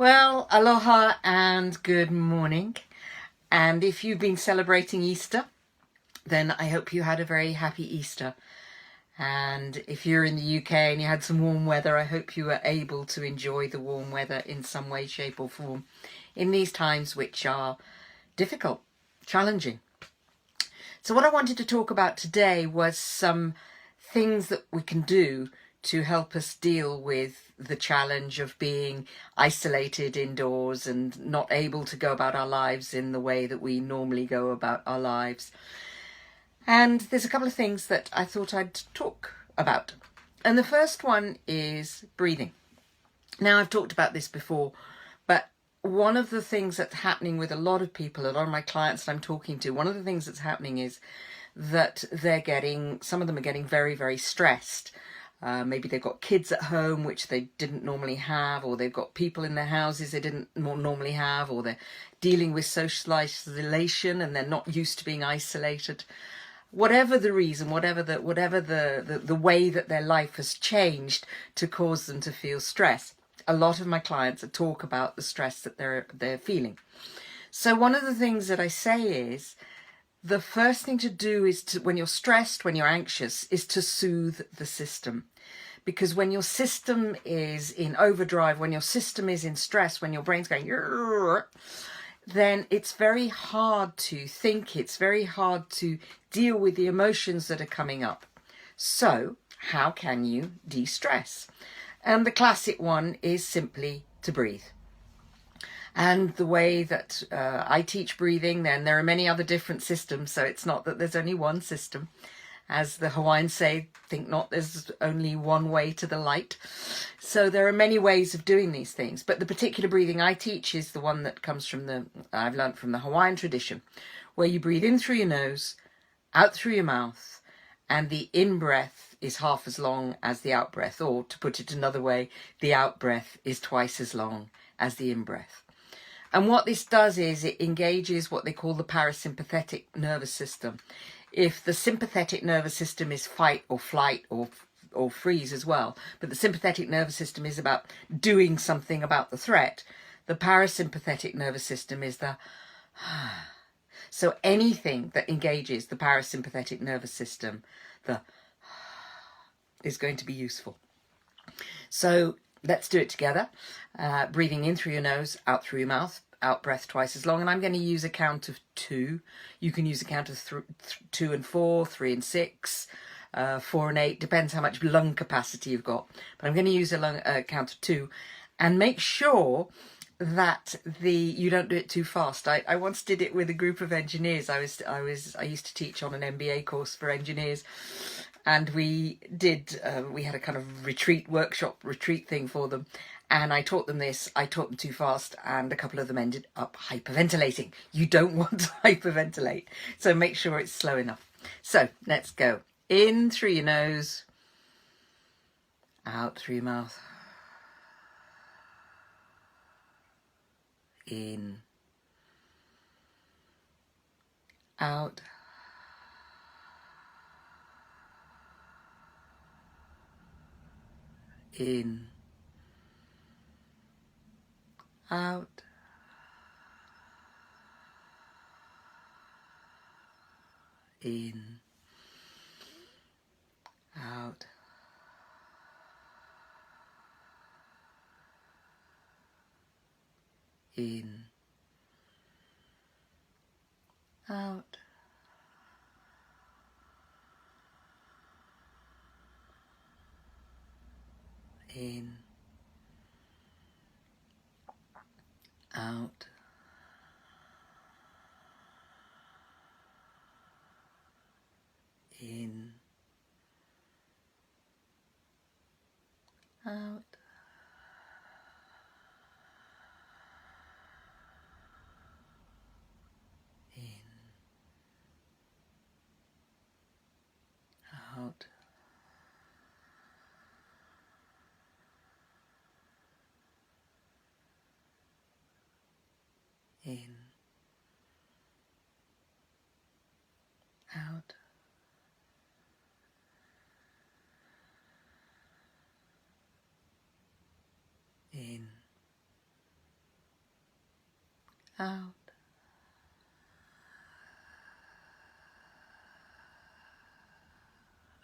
Well, aloha and good morning. And if you've been celebrating Easter, then I hope you had a very happy Easter. And if you're in the UK and you had some warm weather, I hope you were able to enjoy the warm weather in some way, shape or form in these times which are difficult, challenging. So what I wanted to talk about today was some things that we can do to help us deal with the challenge of being isolated indoors and not able to go about our lives in the way that we normally go about our lives. And there's a couple of things that I thought I'd talk about. And the first one is breathing. Now, I've talked about this before, but one of the things that's happening with a lot of people, a lot of my clients that I'm talking to, one of the things that's happening is that some of them are getting very, very stressed. Maybe they've got kids at home, which they didn't normally have, or they've got people in their houses they didn't normally have, or they're dealing with social isolation and they're not used to being isolated. Whatever the reason, whatever the way that their life has changed to cause them to feel stress. A lot of my clients talk about the stress that they're feeling. So one of the things that I say is, the first thing to do is when you're stressed, when you're anxious, is to soothe the system. Because when your system is in overdrive, when your system is in stress, when your brain's going, then it's very hard to think, it's very hard to deal with the emotions that are coming up. So how can you de-stress? And the classic one is simply to breathe. And the way that I teach breathing, then there are many other different systems, so it's not that there's only one system. As the Hawaiians say, think not there's only one way to the light. So there are many ways of doing these things, but the particular breathing I teach is the one that comes from I've learned from the Hawaiian tradition, where you breathe in through your nose, out through your mouth, and the in-breath is half as long as the out-breath, or to put it another way, the out-breath is twice as long as the in-breath. And what this does is it engages what they call the parasympathetic nervous system. If the sympathetic nervous system is fight or flight or freeze as well, but the sympathetic nervous system is about doing something about the threat, the parasympathetic nervous system is the so anything that engages the parasympathetic nervous system, the is going to be useful. So let's do it together. Breathing in through your nose, out through your mouth, out breath twice as long. And I'm going to use a count of 2. You can use a count of 2 and 4, 3 and 6, 4 and 8, depends how much lung capacity you've got. But I'm going to use a count of 2, and make sure that you don't do it too fast. I once did it with a group of engineers. I used to teach on an MBA course for engineers, and we had a kind of retreat thing for them, and I taught them this. I taught them too fast, and a couple of them ended up hyperventilating. You don't want to hyperventilate, so make sure it's slow enough. So let's go. In through your nose, out through your mouth. In, out, in, out, in, out, in, out, in, out, in, out, in, out, in, out, in, out.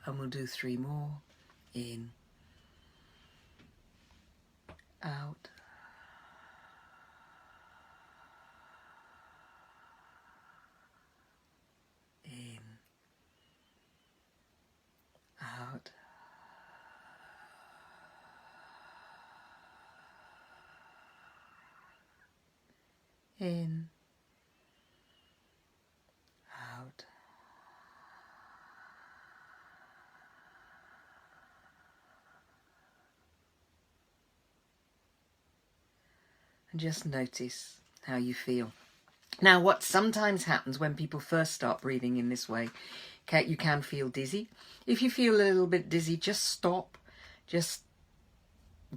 And we'll do 3 more. In, out. In, out. In, out. And just notice how you feel. Now, what sometimes happens when people first start breathing in this way, you can feel dizzy. If you feel a little bit dizzy, just stop. Just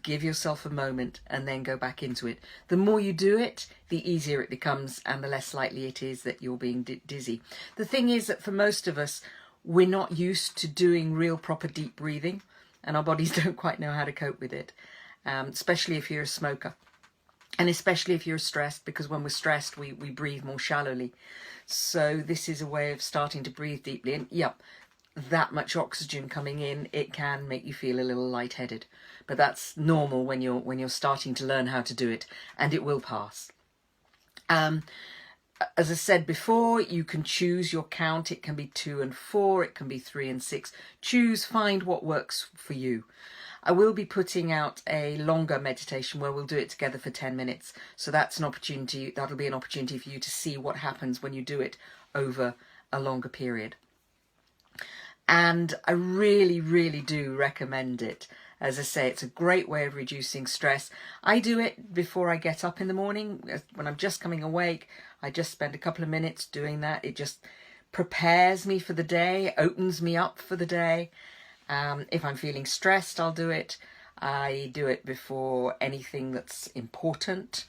give yourself a moment and then go back into it. The more you do it, the easier it becomes and the less likely it is that you're being dizzy. The thing is that for most of us, we're not used to doing real proper deep breathing and our bodies don't quite know how to cope with it, especially if you're a smoker. And especially if you're stressed, because when we're stressed, we breathe more shallowly. So this is a way of starting to breathe deeply. And yep, that much oxygen coming in, it can make you feel a little lightheaded. But that's normal when you're starting to learn how to do it, and it will pass. As I said before, you can choose your count. It can be 2 and 4, it can be 3 and 6. Find what works for you. I will be putting out a longer meditation where we'll do it together for 10 minutes. So that's an opportunity, that'll be an opportunity for you to see what happens when you do it over a longer period. And I really, really do recommend it. As I say, it's a great way of reducing stress. I do it before I get up in the morning. When I'm just coming awake, I just spend a couple of minutes doing that. It just prepares me for the day, opens me up for the day. If I'm feeling stressed, I'll do it. I do it before anything that's important,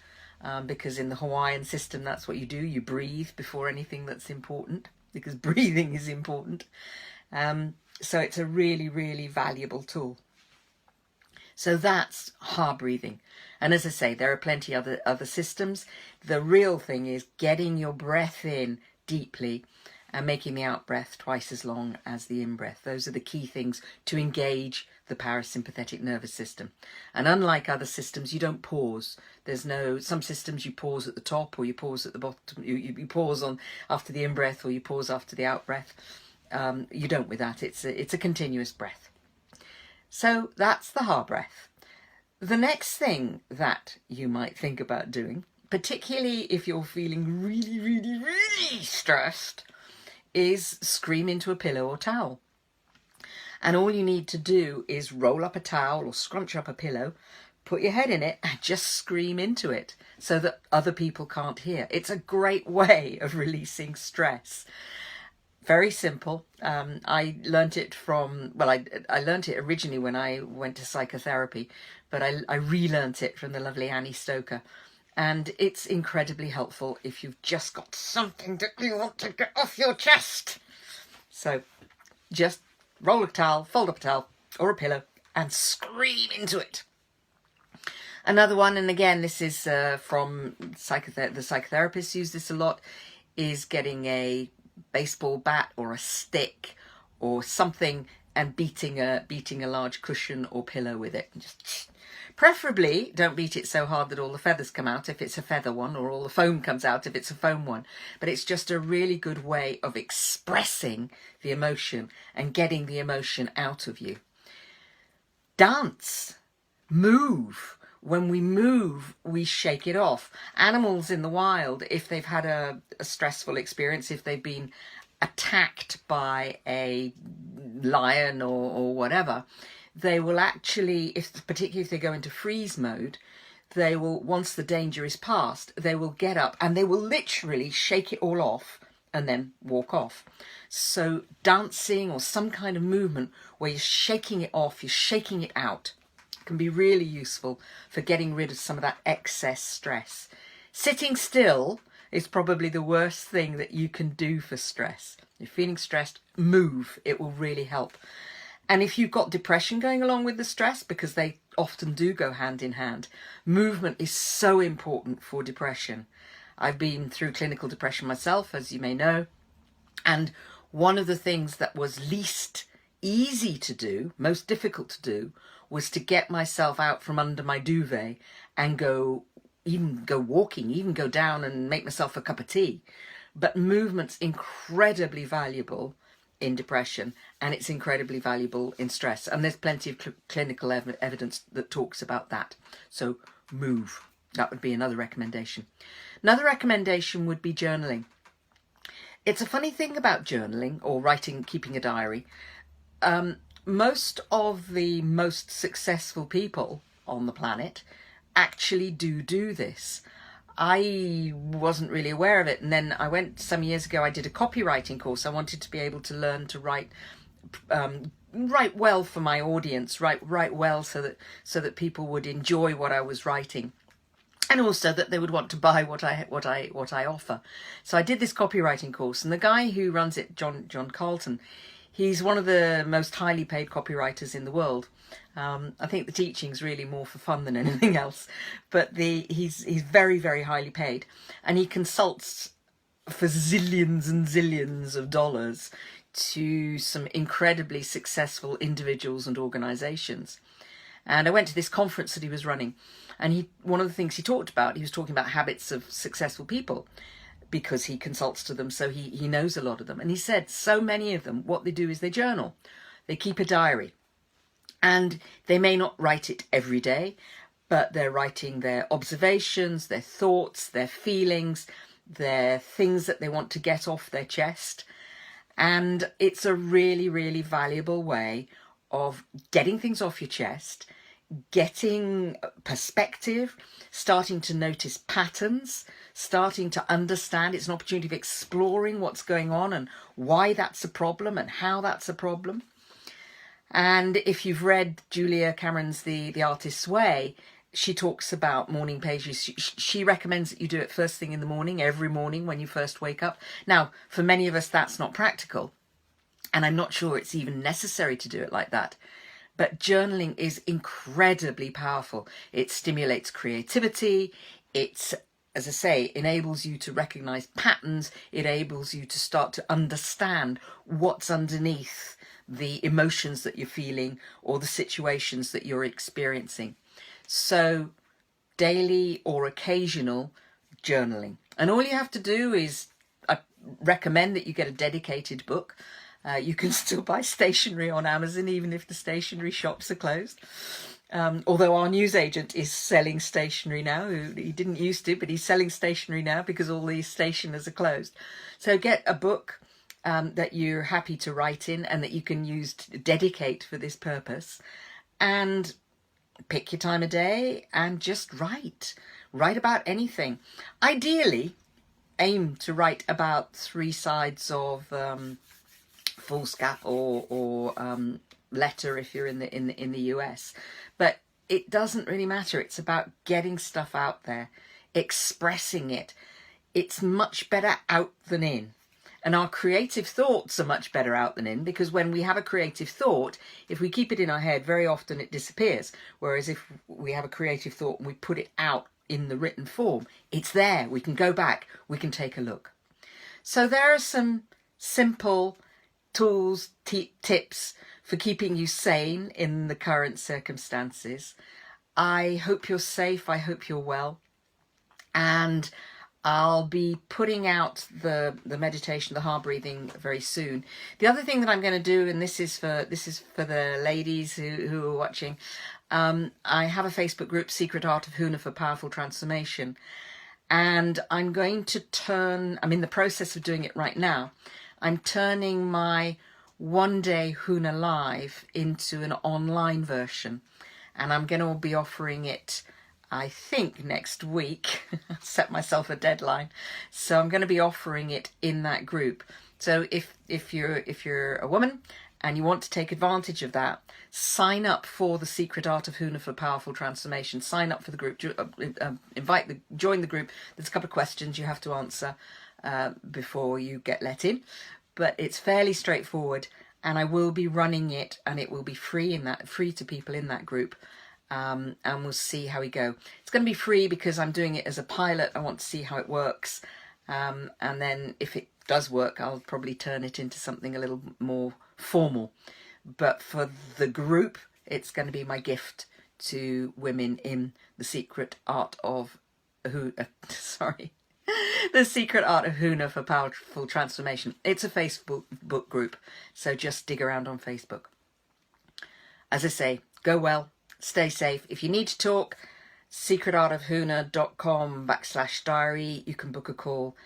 because in the Hawaiian system, that's what you do. You breathe before anything that's important, because breathing is important. So it's a really, really valuable tool. So that's hard breathing. And as I say, there are plenty other systems. The real thing is getting your breath in deeply and making the out-breath twice as long as the in-breath. Those are the key things to engage the parasympathetic nervous system. And unlike other systems, you don't pause. Some systems you pause at the top, or you pause at the bottom. You pause on after the in-breath, or you pause after the out-breath. You don't with that. It's a continuous breath. So that's the hard breath. The next thing that you might think about doing, particularly if you're feeling really, really, really stressed, is scream into a pillow or towel. And all you need to do is roll up a towel or scrunch up a pillow, put your head in it and just scream into it so that other people can't hear. It's a great way of releasing stress. Very simple. I learnt it I learnt it originally when I went to psychotherapy, but I relearnt it from the lovely Annie Stoker. And it's incredibly helpful if you've just got something that you want to get off your chest. So just roll a towel, fold up a towel or a pillow and scream into it. Another one, and again, this is from the psychotherapists use this a lot, is getting a baseball bat or a stick or something and beating a large cushion or pillow with it. Just preferably don't beat it so hard that all the feathers come out if it's a feather one, or all the foam comes out if it's a foam one. But it's just a really good way of expressing the emotion and getting the emotion out of you. Dance, move. When we move, we shake it off. Animals in the wild, if they've had a stressful experience, if they've been attacked by a lion or whatever, they will actually, particularly if they go into freeze mode, they will, once the danger is past, they will get up and they will literally shake it all off and then walk off. So dancing or some kind of movement where you're shaking it off, you're shaking it out, can be really useful for getting rid of some of that excess stress. Sitting still is probably the worst thing that you can do for stress. If you're feeling stressed, move. It will really help. And if you've got depression going along with the stress, because they often do go hand in hand, movement is so important for depression. I've been through clinical depression myself, as you may know, and one of the things that was least easy to do, most difficult to do, was to get myself out from under my duvet and go walking, even go down and make myself a cup of tea. But movement's incredibly valuable in depression, and it's incredibly valuable in stress. And there's plenty of clinical evidence that talks about that. So move. That would be another recommendation. Another recommendation would be journaling. It's a funny thing about journaling or writing, keeping a diary. Most of the most successful people on the planet actually do this. I wasn't really aware of it, and then I went some years ago, I did a copywriting course. I wanted to be able to learn to write well for my audience, write well so that people would enjoy what I was writing, and also that they would want to buy what I offer. So I did this copywriting course, and the guy who runs it, John Carlton, he's one of the most highly paid copywriters in the world. I think the teaching's really more for fun than anything else, but he's very, very highly paid, and he consults for zillions and zillions of dollars to some incredibly successful individuals and organizations. And I went to this conference that he was running, and one of the things he talked about, he was talking about habits of successful people, because he consults to them, so he knows a lot of them. And he said so many of them, what they do is they journal. They keep a diary. And they may not write it every day, but they're writing their observations, their thoughts, their feelings, their things that they want to get off their chest. And it's a really, really valuable way of getting things off your chest, getting perspective, starting to notice patterns, starting to understand. It's an opportunity of exploring what's going on and why that's a problem and how that's a problem. And if you've read Julia Cameron's The Artist's Way, she talks about morning pages. She recommends that you do it first thing in the morning, every morning when you first wake up. Now, for many of us, that's not practical, and I'm not sure it's even necessary to do it like that. But journaling is incredibly powerful. It stimulates creativity. It's, as I say, enables you to recognize patterns. It enables you to start to understand what's underneath the emotions that you're feeling or the situations that you're experiencing. So daily or occasional journaling. And all you have to do is, I recommend that you get a dedicated book. You can still buy stationery on Amazon, even if the stationery shops are closed. Although our newsagent is selling stationery now. He didn't used to, but he's selling stationery now because all these stationers are closed. So get a book that you're happy to write in and that you can use to dedicate for this purpose, and pick your time of day and just write about anything. Ideally, aim to write about 3 sides of foolscap or letter if you're in the US, but it doesn't really matter. It's about getting stuff out there, expressing it. It's much better out than in. And our creative thoughts are much better out than in, because when we have a creative thought, if we keep it in our head, very often it disappears. Whereas if we have a creative thought and we put it out in the written form, it's there. We can go back, we can take a look. So there are some simple tools, tips for keeping you sane in the current circumstances. I hope you're safe. I hope you're well. And I'll be putting out the meditation, the heart breathing, very soon. The other thing that I'm going to do, and this is for the ladies who are watching, I have a Facebook group, Secret Art of Huna for Powerful Transformation, and I'm going to I'm in the process of doing it right now. I'm turning my one-day Huna Live into an online version, and I'm going to be offering it, I think, next week. Set myself a deadline, so I'm going to be offering it in that group. So if you're a woman and you want to take advantage of that, sign up for the Secret Art of Huna for Powerful Transformation. Sign up for the group. Join the group. There's a couple of questions you have to answer before you get let in, but it's fairly straightforward. And I will be running it, and it will be free to people in that group. and we'll see how we go. It's going to be free because I'm doing it as a pilot. I want to see how it works, and then if it does work, I'll probably turn it into something a little more formal. But for the group, it's going to be my gift to women in the secret art of the secret art of Huna for powerful transformation. It's a Facebook group, so just dig around on Facebook. As I say, go well, stay safe. If you need to talk, secretartofhuna.com/diary. You can book a call,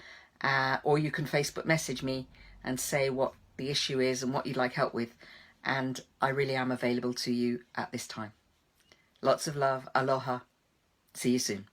or you can Facebook message me and say what the issue is and what you'd like help with. And I really am available to you at this time. Lots of love. Aloha. See you soon.